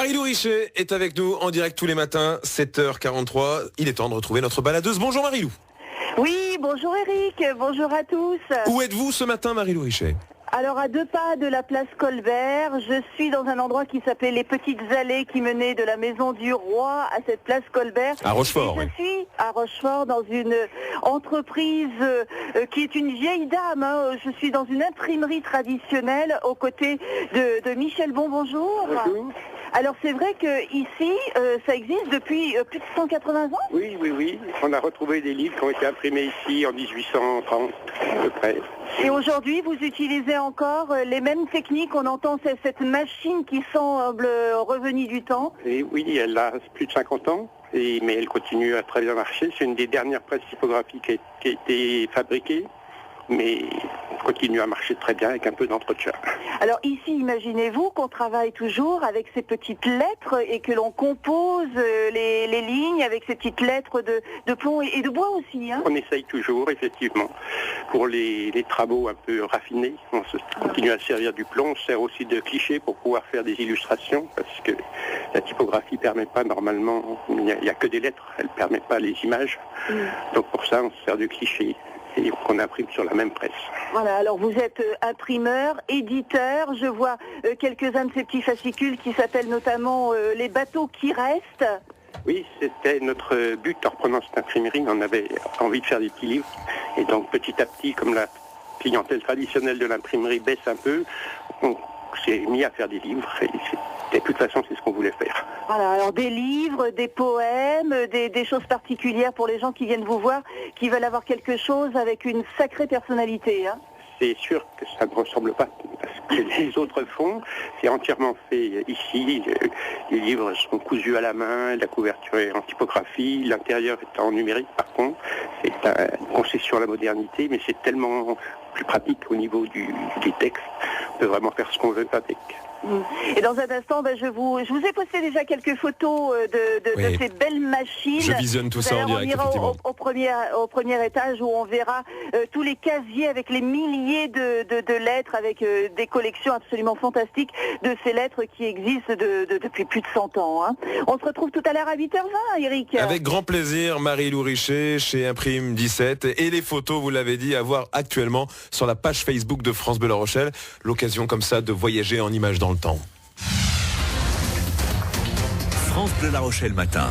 Marie-Lou Richet est avec nous en direct tous les matins, 7h43. Il est temps de retrouver notre baladeuse. Bonjour Marie-Lou. Oui, bonjour Eric, bonjour à tous. Où êtes-vous ce matin Marie-Lou Richet ? Alors à 2 pas de la place Colbert, je suis dans un endroit qui s'appelait les Petites Allées qui menait de la Maison du Roi à cette place Colbert. À Rochefort, Je suis à Rochefort dans une entreprise qui est une vieille dame. Hein. Je suis dans une imprimerie traditionnelle aux côtés de Michel Bon. Bonjour. Bonjour. Alors c'est vrai que ici, ça existe depuis plus de 180 ans. Oui. On a retrouvé des livres qui ont été imprimés ici en 1830 à peu près. Et aujourd'hui, vous utilisez encore les mêmes techniques. On entend cette machine qui semble revenue du temps. Et oui, elle a plus de 50 ans, mais elle continue à très bien marcher. C'est une des dernières presses typographiques qui a été fabriquée, mais continue à marcher très bien avec un peu d'entretien. Alors ici, imaginez-vous qu'on travaille toujours avec ces petites lettres et que l'on compose les lignes avec ces petites lettres de plomb et de bois aussi. Hein. On essaye toujours, effectivement. Pour les travaux un peu raffinés, on continue à servir du plomb. On sert aussi de clichés pour pouvoir faire des illustrations, parce que la typographie ne permet pas normalement, il n'y a que des lettres, elle ne permet pas les images. Donc pour ça, on sert de cliché. Et qu'on imprime sur la même presse. Voilà, alors vous êtes imprimeur, éditeur, je vois quelques-uns de ces petits fascicules qui s'appellent notamment les bateaux qui restent. Oui, c'était notre but en reprenant cette imprimerie, on avait envie de faire des petits livres. Et donc petit à petit, comme la clientèle traditionnelle de l'imprimerie baisse un peu, on s'est mis à faire des livres. Et de toute façon, c'est ce qu'on voulait faire. Voilà, alors des livres, des poèmes, des choses particulières pour les gens qui viennent vous voir, qui veulent avoir quelque chose avec une sacrée personnalité. Hein. C'est sûr que ça ne ressemble pas à ce que les autres font. C'est entièrement fait ici. Les livres sont cousus à la main, la couverture est en typographie, l'intérieur est en numérique par contre. C'est une concession à la modernité, mais c'est tellement plus pratique au niveau des textes. On peut vraiment faire ce qu'on veut avec. Et dans un instant, je vous ai posté déjà quelques photos de ces belles machines. Je visionne tout ça en direct, effectivement. Au premier étage où on verra tous les casiers avec les milliers de lettres, avec des collections absolument fantastiques de ces lettres qui existent depuis plus de 100 ans. Hein. On se retrouve tout à l'heure à 8h20, Eric. Avec grand plaisir, Marie-Lou Richet chez Imprime 17. Et les photos, vous l'avez dit, à voir actuellement sur la page Facebook de France Bleu La Rochelle. L'occasion comme ça de voyager en images dans le temps. France Bleu La Rochelle matin.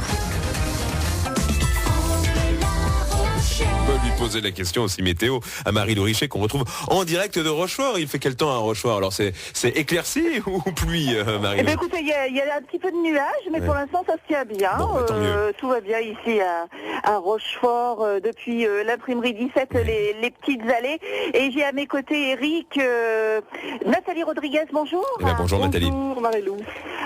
On peut lui poser la question aussi météo à Marie-Lou Richet qu'on retrouve en direct de Rochefort. Il fait quel temps à Rochefort? Alors c'est éclairci ou pluie, Marie-Lou? Eh bien, écoutez, il y a un petit peu de nuages, mais pour l'instant ça se tient bien. Bon, tant mieux. Tout va bien ici à Rochefort depuis l'imprimerie 17, les petites allées. Et j'ai à mes côtés Eric, Nathalie Rodriguez, bonjour. Eh bien, bonjour Nathalie. Bonjour Marie-Lou.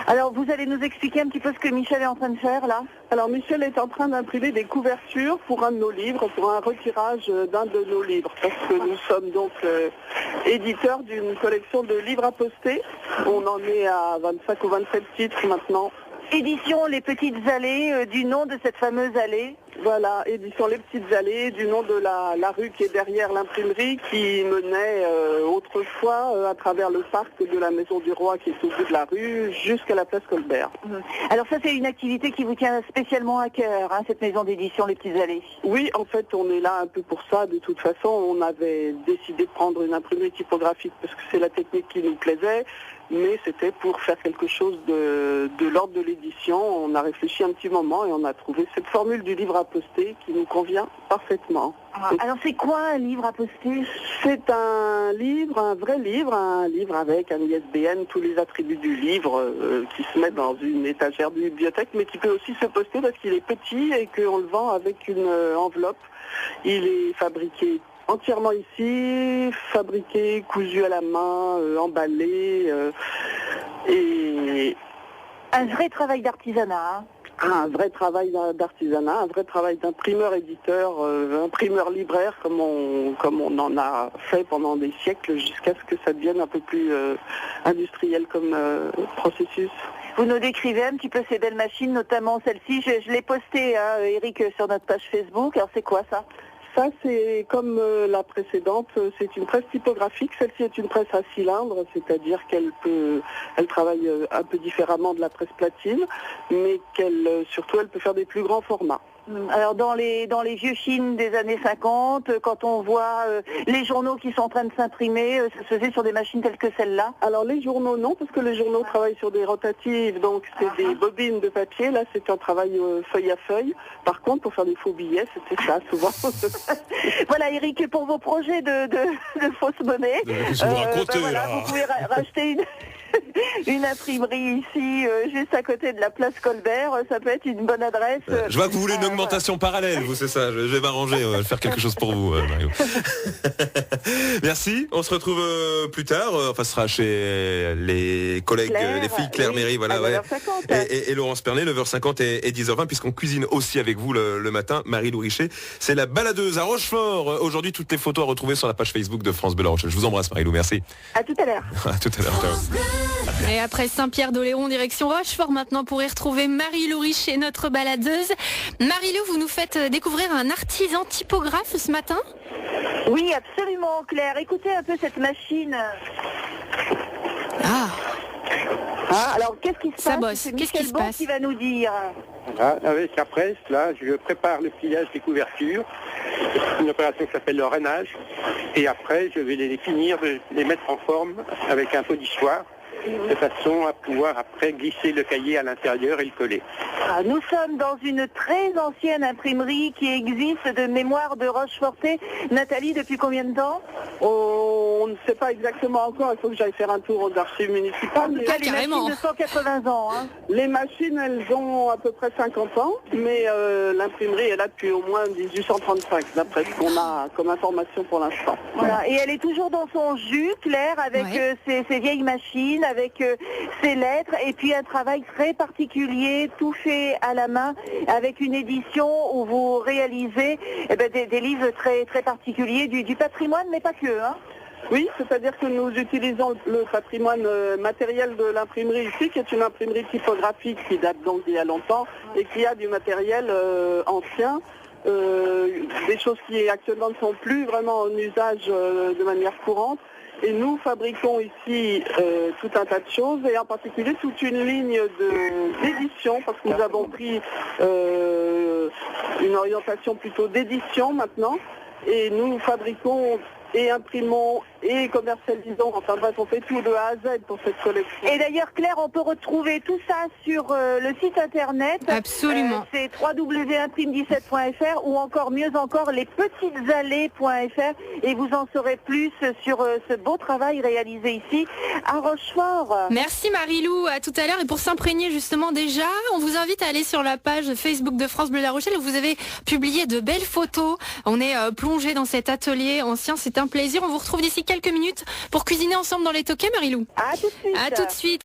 Alors vous allez nous expliquer un petit peu ce que Michel est en train de faire là? Alors Michel est en train d'imprimer des couvertures pour un de nos livres, pour un retirage d'un de nos livres, parce que nous sommes donc éditeurs d'une collection de livres à poster. On en est à 25 ou 27 titres maintenant. Édition Les Petites Allées, du nom de cette fameuse allée. Voilà, édition Les Petites Allées, du nom de la rue qui est derrière l'imprimerie, qui menait autrefois à travers le parc de la Maison du Roi qui est au bout de la rue, jusqu'à la place Colbert. Alors ça, c'est une activité qui vous tient spécialement à cœur, hein, cette maison d'édition Les Petites Allées. Oui, en fait, on est là un peu pour ça. De toute façon, on avait décidé de prendre une imprimerie typographique parce que c'est la technique qui nous plaisait, mais c'était pour faire quelque chose de l'ordre de l'édition. On a réfléchi un petit moment et on a trouvé cette formule du livre à poster qui nous convient parfaitement. Alors c'est quoi un livre à poster? C'est un livre, un vrai livre, un livre avec un ISBN, tous les attributs du livre qui se met dans une étagère de bibliothèque, mais qui peut aussi se poster parce qu'il est petit et qu'on le vend avec une enveloppe. Il est fabriqué entièrement ici, fabriqué, cousu à la main, emballé et... Un vrai travail d'artisanat, hein. Un vrai travail d'artisanat, un vrai travail d'imprimeur-éditeur, imprimeur-libraire, comme on en a fait pendant des siècles, jusqu'à ce que ça devienne un peu plus industriel comme processus. Vous nous décrivez un petit peu ces belles machines, notamment celle-ci. Je l'ai postée, hein, Eric, sur notre page Facebook. Alors c'est quoi ça? Ça, c'est comme la précédente, c'est une presse typographique. Celle-ci est une presse à cylindre, c'est-à-dire elle travaille un peu différemment de la presse platine, mais surtout, elle peut faire des plus grands formats. Alors dans les vieux films des années 50, quand on voit les journaux qui sont en train de s'imprimer, ça se faisait sur des machines telles que celle-là? Alors les journaux non, parce que les journaux travaillent sur des rotatives, donc c'est des bobines de papier. Là c'est un travail feuille à feuille. Par contre pour faire des faux billets, c'était ça souvent. Voilà Eric, pour vos projets de fausses monnaies, Qu'est-ce que vous racontez, là vous pouvez racheter une imprimerie ici, juste à côté de la place Colbert. Ça peut être une bonne adresse. Je vois que vous voulez une augmentation parallèle, vous, c'est ça. Je vais m'arranger, je vais faire quelque chose pour vous, Mario. Merci, on se retrouve plus tard. Enfin, ce sera chez les collègues, les filles Claire Méry, voilà, ouais. 9h50. Et Laurence Pernet, 9h50 et 10h20, puisqu'on cuisine aussi avec vous le matin. Marie-Lou Richet, c'est la baladeuse à Rochefort. Aujourd'hui, toutes les photos à retrouver sur la page Facebook de France Bleu La Rochelle. Je vous embrasse, Marie-Lou, merci. À tout à l'heure. À tout à l'heure, ciao. Et après Saint-Pierre-d'Oléron, direction Rochefort maintenant pour y retrouver Marie-Lou Richet, notre baladeuse. Marie-Lou, vous nous faites découvrir un artisan typographe ce matin? Oui, absolument, Claire. Écoutez un peu cette machine. Ah, Alors, qu'est-ce qui se Ça passe? bosse. C'est Qu'est-ce qui Michel se Bon passe qui va nous dire. Voilà, avec la presse, là, je prépare le pliage des couvertures. C'est une opération qui s'appelle le rainage. Et après, je vais les finir, les mettre en forme avec un polissoir, de façon à pouvoir après glisser le cahier à l'intérieur et le coller. Nous sommes dans une très ancienne imprimerie qui existe de mémoire de Rocheforté. Nathalie, depuis combien de temps? On ne sait pas exactement encore, il faut que j'aille faire un tour aux archives municipales. Mais Les carrément. machines de 180 ans. Hein. les machines, elles ont à peu près 50 ans, mais l'imprimerie est là depuis au moins 1835, d'après ce qu'on a comme information pour l'instant. Voilà. Et elle est toujours dans son jus, Claire, avec ses vieilles machines, avec ses lettres, et puis un travail très particulier, tout fait à la main, avec une édition où vous réalisez des livres très, très particuliers, du patrimoine, mais pas que. Hein. Oui, c'est-à-dire que nous utilisons le patrimoine matériel de l'imprimerie ici, qui est une imprimerie typographique qui date donc d'il y a longtemps et qui a du matériel ancien, des choses qui actuellement ne sont plus vraiment en usage de manière courante. Et nous fabriquons ici tout un tas de choses, et en particulier toute une ligne d'édition, parce que nous avons pris une orientation plutôt d'édition maintenant, et nous fabriquons et imprimons et commercialisons, enfin bref, on fait tout de A à Z pour cette collection. Et d'ailleurs, Claire, on peut retrouver tout ça sur le site internet. Absolument. C'est www.imprime17.fr ou encore, mieux encore, lespetitesallées.fr, et vous en saurez plus sur ce beau travail réalisé ici à Rochefort. Merci Marie-Lou, à tout à l'heure. Et pour s'imprégner justement déjà, on vous invite à aller sur la page Facebook de France Bleu La Rochelle où vous avez publié de belles photos. On est plongé dans cet atelier ancien, c'est un plaisir. On vous retrouve d'ici quelques minutes pour cuisiner ensemble dans les toquets, Marie-Lou. À tout de suite. À tout de suite.